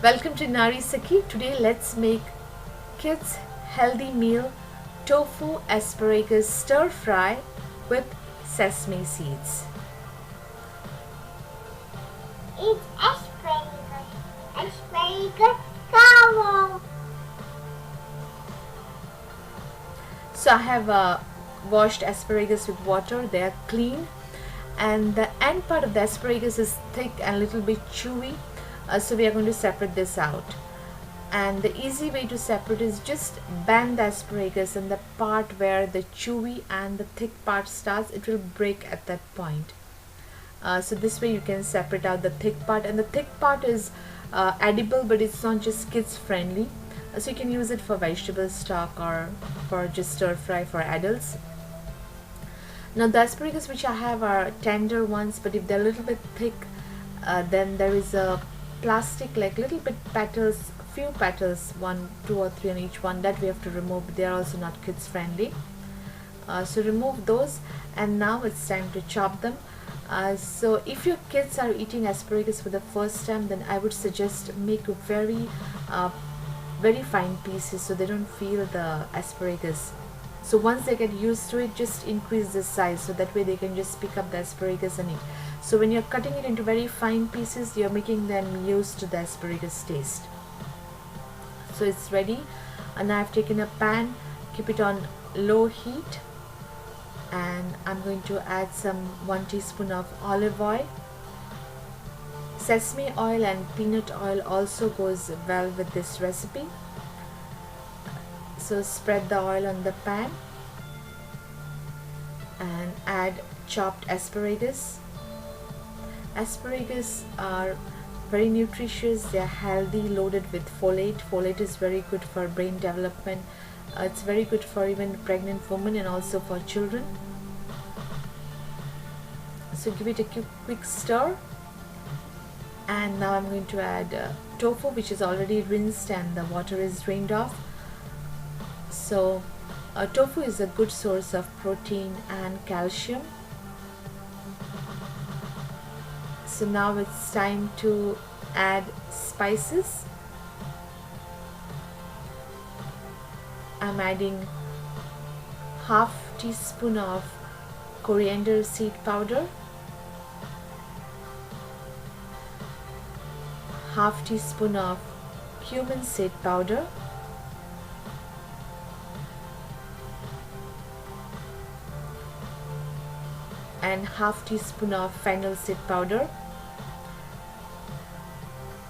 Welcome to Nari Saki. Today let's make kids healthy meal tofu asparagus stir fry with sesame seeds. It's asparagus. Asparagus cover. So I have washed asparagus with water. They are clean, and the end part of the asparagus is thick and a little bit chewy. So we are going to separate this out. And the easy way to separate is just bend the asparagus, and the part where the chewy and the thick part starts, it will break at that point. So this way you can separate out the thick part, and the thick part is edible, but it's not just kids friendly. So you can use it for vegetable stock or for just stir fry for adults. Now the asparagus which I have are tender ones, but if they're a little bit thick, then there is a plastic like little bit petals, few petals, 1, 2 or 3 on each one, that we have to remove. They are also not kids friendly. So remove those, and now it's time to chop them. So if your kids are eating asparagus for the first time, then I would suggest make very fine pieces so they don't feel the asparagus. So once they get used to it, just increase the size so that way they can just pick up the asparagus and eat. So when you're cutting it into very fine pieces, you're making them used to the asparagus taste. So it's ready, and I've taken a pan, keep it on low heat, and I'm going to add 1 teaspoon of olive oil. Sesame oil and peanut oil also goes well with this recipe. So spread the oil on the pan and add chopped asparagus. Asparagus are very nutritious. They are healthy, loaded with folate. Folate is very good for brain development. It's very good for even pregnant women and also for children. So give it a quick stir, and now I'm going to add tofu, which is already rinsed and the water is drained off. So tofu is a good source of protein and calcium. So now it's time to add spices. I'm adding half teaspoon of coriander seed powder, half teaspoon of cumin seed powder, and half teaspoon of fennel seed powder.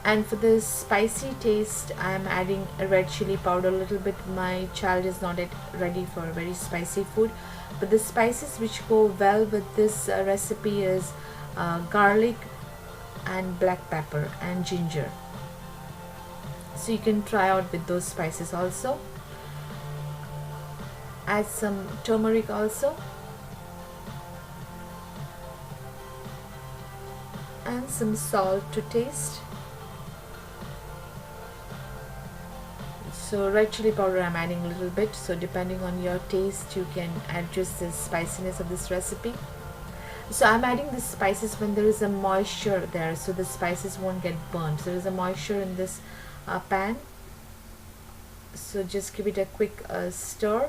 And for this spicy taste, I am adding a red chili powder a little bit. My child is not yet ready for very spicy food, but the spices which go well with this recipe is garlic and black pepper and ginger. So you can try out with those spices also. Add some turmeric also, and some salt to taste. So red chili powder I'm adding a little bit, so depending on your taste you can adjust the spiciness of this recipe. So I'm adding the spices when there is a moisture there, so the spices won't get burnt. So there is a moisture in this pan, so just give it a quick stir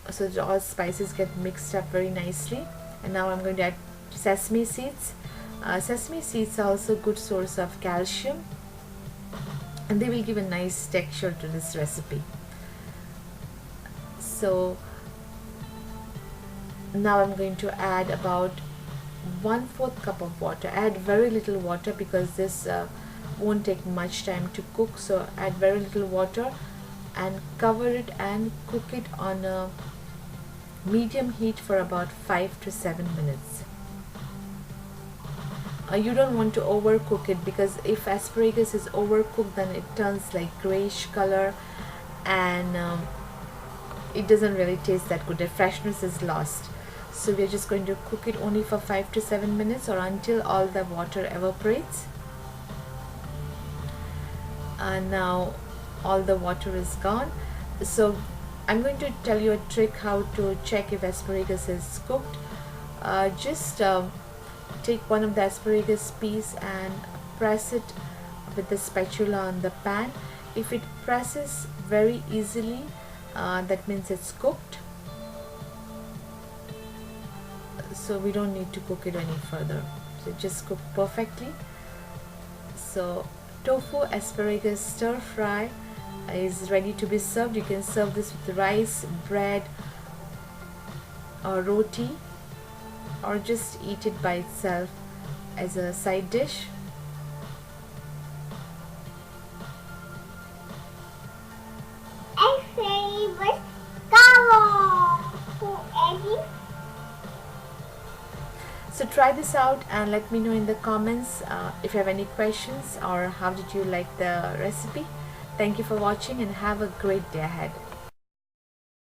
so that all spices get mixed up very nicely. And now I'm going to add sesame seeds. Sesame seeds are also a good source of calcium, and they will give a nice texture to this recipe. So now I'm going to add about 1/4 cup of water. Add very little water because this won't take much time to cook. So add very little water and cover it and cook it on a medium heat for about 5 to 7 minutes. You don't want to overcook it, because if asparagus is overcooked, then it turns like grayish color, and it doesn't really taste that good. The freshness is lost. So we're just going to cook it only for 5 to 7 minutes, or until all the water evaporates. And now all the water is gone. So I'm going to tell you a trick how to check if asparagus is cooked. Just take one of the asparagus piece and press it with the spatula on the pan. If it presses very easily, that means it's cooked. So we don't need to cook it any further. So just cook perfectly. So tofu asparagus stir fry is ready to be served. You can serve this with rice, bread, or roti, or just eat it by itself as a side dish. And favorite color. So try this out and let me know in the comments if you have any questions or how did you like the recipe. Thank you for watching and have a great day ahead.